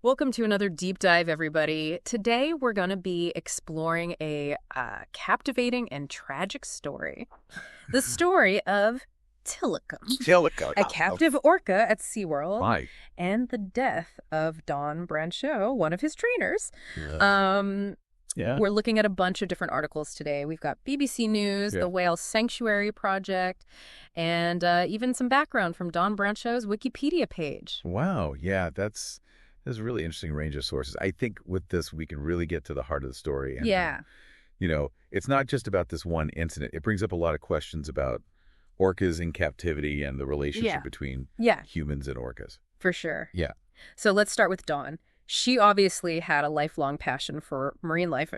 Welcome to another deep dive, everybody. Today, we're going to be exploring a captivating and tragic story. The story of Tilikum, a captive orca at SeaWorld, Right. and the death of Dawn Brancheau, one of his trainers. Yeah. We're looking at a bunch of different articles today. We've got BBC News, the Whale Sanctuary Project, and even some background from Dawn Brancheau's Wikipedia page. Wow. Yeah, that's a really interesting range of sources. I think with this, we can really get to the heart of the story. And, Yeah. It's not just about this one incident. It brings up a lot of questions about orcas in captivity and the relationship between humans and orcas. For sure. Yeah. So let's start with Dawn. She obviously had a lifelong passion for marine life.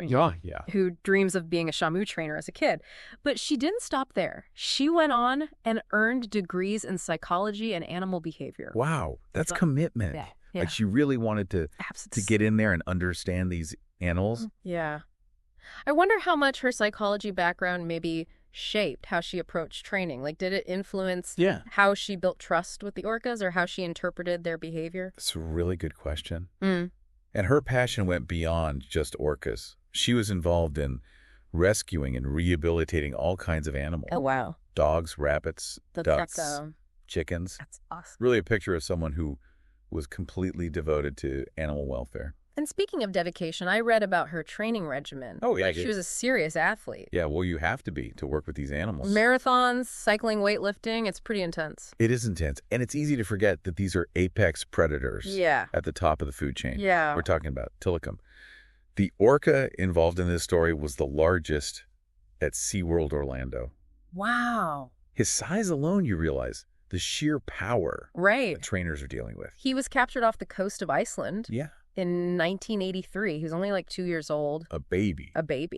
Who dreams of being a Shamu trainer as a kid. But she didn't stop there. She went on and earned degrees in psychology and animal behavior. Wow. That's commitment. Yeah. Like she really wanted to get in there and understand these animals. Yeah. I wonder how much her psychology background maybe shaped how she approached training. Like, did it influence how she built trust with the orcas or how she interpreted their behavior? It's a really good question. And her passion went beyond just orcas. She was involved in rescuing and rehabilitating all kinds of animals. Oh, wow. Dogs, rabbits, ducks, chickens. That's awesome. Really a picture of someone who was completely devoted to animal welfare. And speaking of dedication, I read about her training regimen. Oh, yeah. She was a serious athlete. Yeah, well, you have to be to work with these animals. Marathons, cycling, weightlifting, it's pretty intense. It is intense. And it's easy to forget that these are apex predators at the top of the food chain. Yeah. We're talking about Tilikum. The orca involved in this story was the largest at SeaWorld Orlando. Wow. His size alone, you realize, the sheer power that trainers are dealing with. He was captured off the coast of Iceland. Yeah. In 1983. He was only like 2 years old. A baby.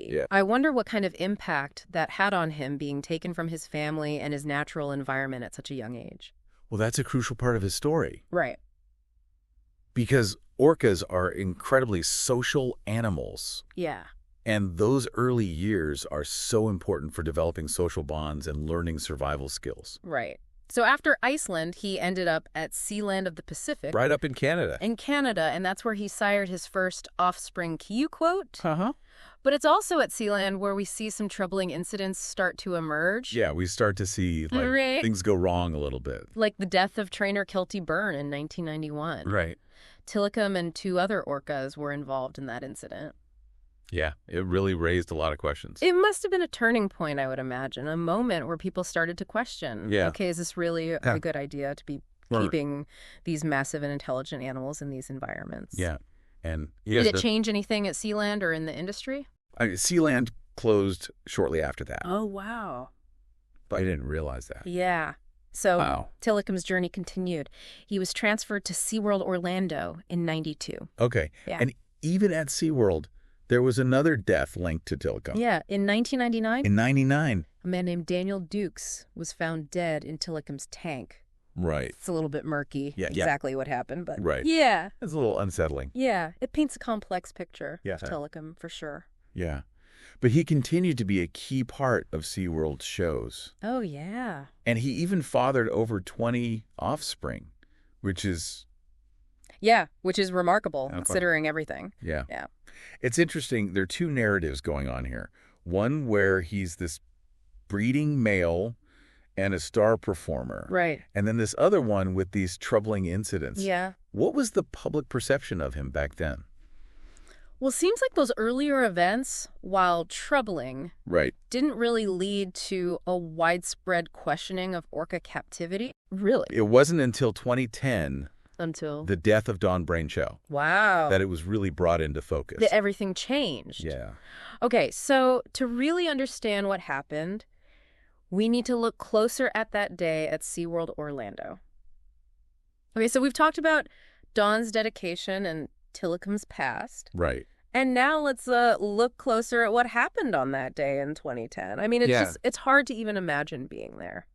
Yeah. I wonder what kind of impact that had on him being taken from his family and his natural environment at such a young age. Well, that's a crucial part of his story. Right. Because orcas are incredibly social animals. Yeah. And those early years are so important for developing social bonds and learning survival skills. Right. So after Iceland, he ended up at Sealand of the Pacific. Right up in Canada. And that's where he sired his first offspring Kiyu quote. Uh-huh. But it's also at Sealand where we see some troubling incidents start to emerge. Yeah, we start to see things go wrong a little bit. Like the death of trainer Kelty Byrne in 1991. Right. Tilikum and 2 other orcas were involved in that incident. Yeah, it really raised a lot of questions. It must have been a turning point, I would imagine, a moment where people started to question, okay, is this really a good idea to be keeping these massive and intelligent animals in these environments? Yeah. And did it change anything at Sealand or in the industry? Sealand closed shortly after that. Oh, wow. But I didn't realize that. Yeah. So Tilikum's journey continued. He was transferred to SeaWorld Orlando in 92. Okay. Yeah. And even at SeaWorld, there was another death linked to Tilikum. Yeah, in 1999. In 99. A man named Daniel Dukes was found dead in Tilikum's tank. Right. It's a little bit murky exactly what happened, but yeah. It's a little unsettling. Yeah, it paints a complex picture of Tilikum for sure. Yeah. But he continued to be a key part of SeaWorld's shows. Oh, yeah. And he even fathered over 20 offspring, which is... Yeah, which is remarkable considering everything. Yeah. It's interesting. There are 2 narratives going on here. One where he's this breeding male and a star performer. Right. And then this other one with these troubling incidents. Yeah. What was the public perception of him back then? Well, it seems like those earlier events, while troubling, didn't really lead to a widespread questioning of orca captivity. Really? It wasn't until 2010... Until the death of Dawn Brancheau. Wow. That it was really brought into focus. That everything changed. Yeah. Okay, so to really understand what happened, we need to look closer at that day at SeaWorld Orlando. Okay, so we've talked about Dawn's dedication and Tilikum's past. Right. And now let's look closer at what happened on that day in 2010. I mean, it's hard to even imagine being there.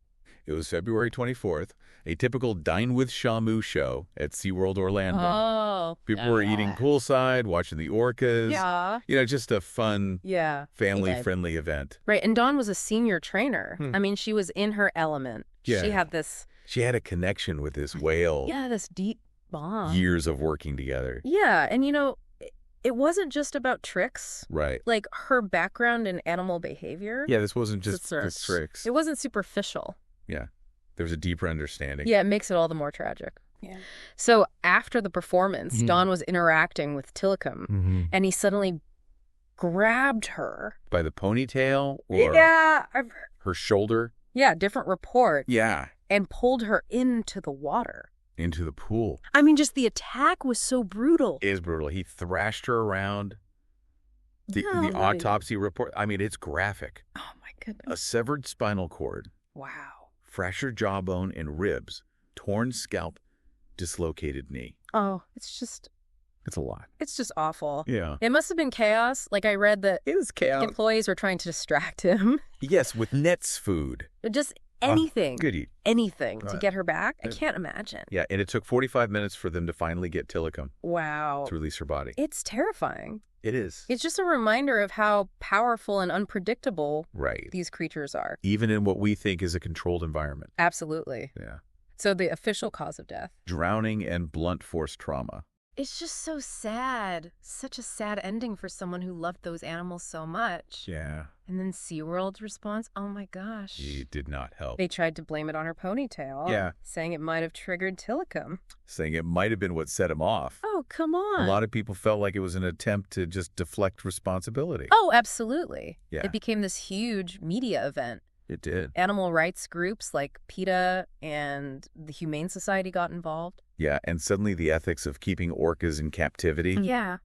It was February 24th, a typical Dine with Shamu show at SeaWorld Orlando. Oh. People were eating poolside, watching the orcas. Yeah. Just a fun, family-friendly event. Right, and Dawn was a senior trainer. I mean, she was in her element. Yeah. She had this... She had a connection with this whale. Yeah, this deep bond. Years of working together. Yeah, and it wasn't just about tricks. Right. Like her background in animal behavior. Yeah, this wasn't just tricks. It wasn't superficial. Yeah. There was a deeper understanding. Yeah, it makes it all the more tragic. Yeah. So after the performance, Dawn was interacting with Tilikum, and he suddenly grabbed her. By the ponytail or her shoulder? Yeah, different report. Yeah. And pulled her into the water. Into the pool. I mean, just the attack was so brutal. It is brutal. He thrashed her around. The autopsy report, I mean, it's graphic. Oh, my goodness. A severed spinal cord. Wow. Fractured jawbone and ribs. Torn scalp. Dislocated knee. Oh, it's a lot. It's just awful. Yeah. It must have been chaos. Like I read that it was chaos. Employees were trying to distract him. Yes, with Net's food. Just anything. Goody. Anything to get her back. I can't imagine. Yeah, and it took 45 minutes for them to finally get Tilikum. Wow. To release her body. It's terrifying. It is. It's just a reminder of how powerful and unpredictable these creatures are. Even in what we think is a controlled environment. Absolutely. Yeah. So the official cause of death? Drowning and blunt force trauma. It's just so sad. Such a sad ending for someone who loved those animals so much. Yeah. And then SeaWorld's response, oh my gosh. He did not help. They tried to blame it on her ponytail. Yeah. Saying it might have triggered Tilikum. Saying it might have been what set him off. Oh, come on. A lot of people felt like it was an attempt to just deflect responsibility. Oh, absolutely. Yeah. It became this huge media event. It did. Animal rights groups like PETA and the Humane Society got involved. Yeah, and suddenly the ethics of keeping orcas in captivity. Yeah.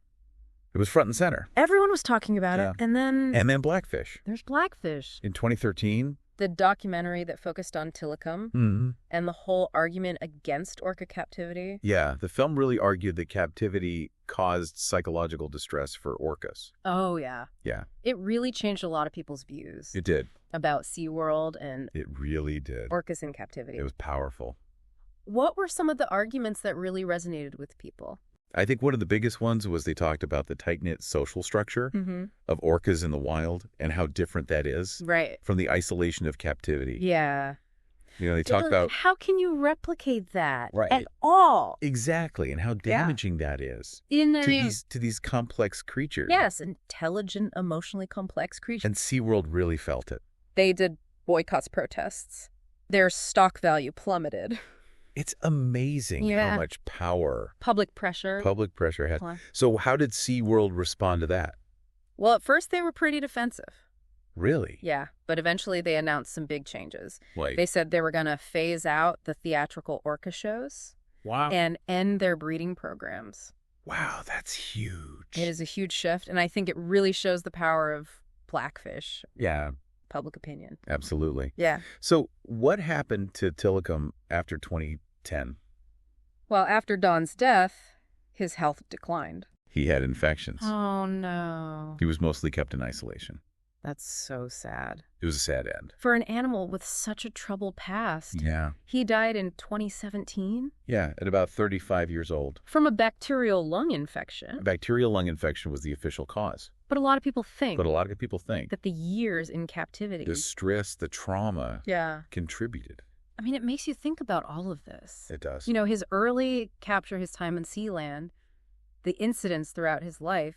It was front and center. Everyone was talking about it. And then Blackfish. There's Blackfish. In 2013. The documentary that focused on Tilikum and the whole argument against orca captivity. Yeah, the film really argued that captivity caused psychological distress for orcas. Oh, yeah. Yeah. It really changed a lot of people's views. It did. About SeaWorld and it really did. Orcas in captivity. It was powerful. What were some of the arguments that really resonated with people? I think one of the biggest ones was they talked about the tight-knit social structure of orcas in the wild and how different that is from the isolation of captivity. Yeah. They talk about... How can you replicate that at all? Exactly, and how damaging that is to these complex creatures. Yes, intelligent, emotionally complex creatures. And SeaWorld really felt it. They did boycotts, protests. Their stock value plummeted. It's amazing how much power public pressure has. So how did SeaWorld respond to that? Well, at first they were pretty defensive. Really? Yeah, but eventually they announced some big changes. Like? They said they were going to phase out the theatrical orca shows. Wow. And end their breeding programs. Wow, that's huge. It is a huge shift, and I think it really shows the power of Blackfish. Yeah. Public opinion. Absolutely. Yeah. So what happened to Tilikum after 2010? Well, after Dawn's death, his health declined. He had infections. Oh, no. He was mostly kept in isolation. That's so sad. It was a sad end. For an animal with such a troubled past. Yeah. He died in 2017? Yeah, at about 35 years old. From a bacterial lung infection. A bacterial lung infection was the official cause. But a lot of people think. That the years in captivity. The stress, the trauma. Yeah. Contributed. I mean, it makes you think about all of this. It does. His early capture, his time in Sealand, the incidents throughout his life.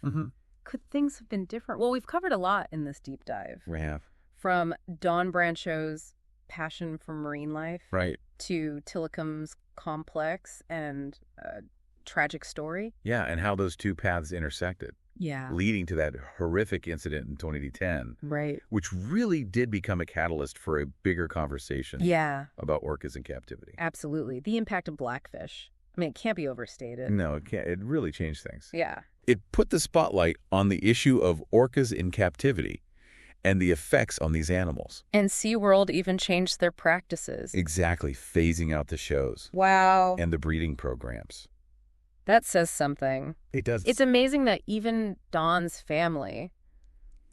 Could things have been different? Well, we've covered a lot in this deep dive. We have. From Dawn Brancheau's passion for marine life. Right. To Tilikum's complex and tragic story. Yeah, and how those two paths intersected. Yeah. Leading to that horrific incident in 2010. Right. Which really did become a catalyst for a bigger conversation. Yeah. About orcas in captivity. Absolutely. The impact of Blackfish. I mean, it can't be overstated. No, it can't. It really changed things. Yeah. It put the spotlight on the issue of orcas in captivity and the effects on these animals. And SeaWorld even changed their practices. Exactly. Phasing out the shows. Wow. And the breeding programs. That says something. It does. It's amazing that even Dawn's family...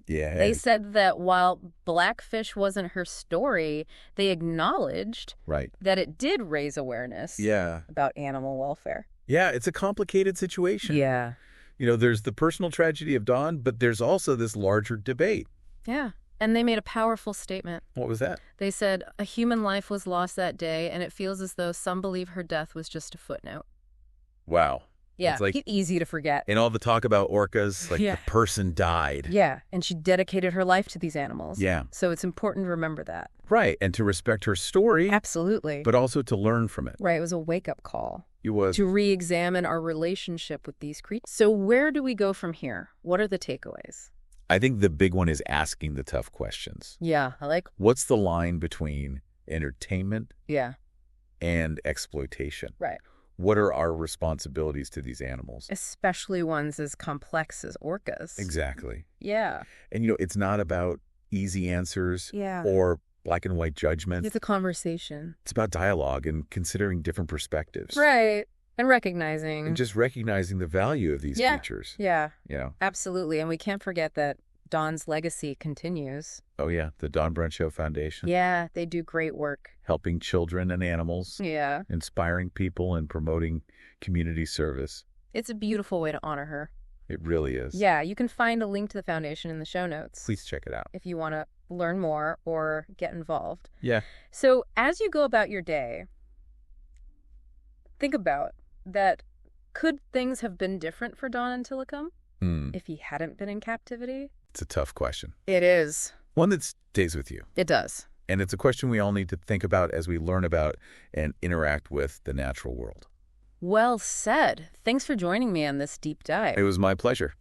Yeah. They said that while Blackfish wasn't her story, they acknowledged that it did raise awareness about animal welfare. Yeah, it's a complicated situation. Yeah. There's the personal tragedy of Dawn, but there's also this larger debate. Yeah. And they made a powerful statement. What was that? They said, a human life was lost that day, and it feels as though some believe her death was just a footnote. Wow. Yeah, it's like easy to forget. In all the talk about orcas, like the person died. Yeah, and she dedicated her life to these animals. Yeah. So it's important to remember that. Right, and to respect her story. Absolutely. But also to learn from it. Right, it was a wake-up call. It was. To re-examine our relationship with these creatures. So where do we go from here? What are the takeaways? I think the big one is asking the tough questions. Yeah, I like. What's the line between entertainment and exploitation? Right. What are our responsibilities to these animals? Especially ones as complex as orcas. Exactly. Yeah. And, it's not about easy answers or black and white judgment. It's a conversation. It's about dialogue and considering different perspectives. Right. And recognizing. And just recognizing the value of these features. Yeah. Absolutely. And we can't forget that Dawn's legacy continues. Oh, yeah. The Dawn Brancheau Foundation. Yeah, they do great work. Helping children and animals. Yeah. Inspiring people and promoting community service. It's a beautiful way to honor her. It really is. Yeah, you can find a link to the foundation in the show notes. Please check it out. If you want to learn more or get involved. Yeah. So as you go about your day, think about that. Could things have been different for Dawn and Tilikum if he hadn't been in captivity? It's a tough question. It is. One that stays with you. It does. And it's a question we all need to think about as we learn about and interact with the natural world. Well said. Thanks for joining me on this deep dive. It was my pleasure.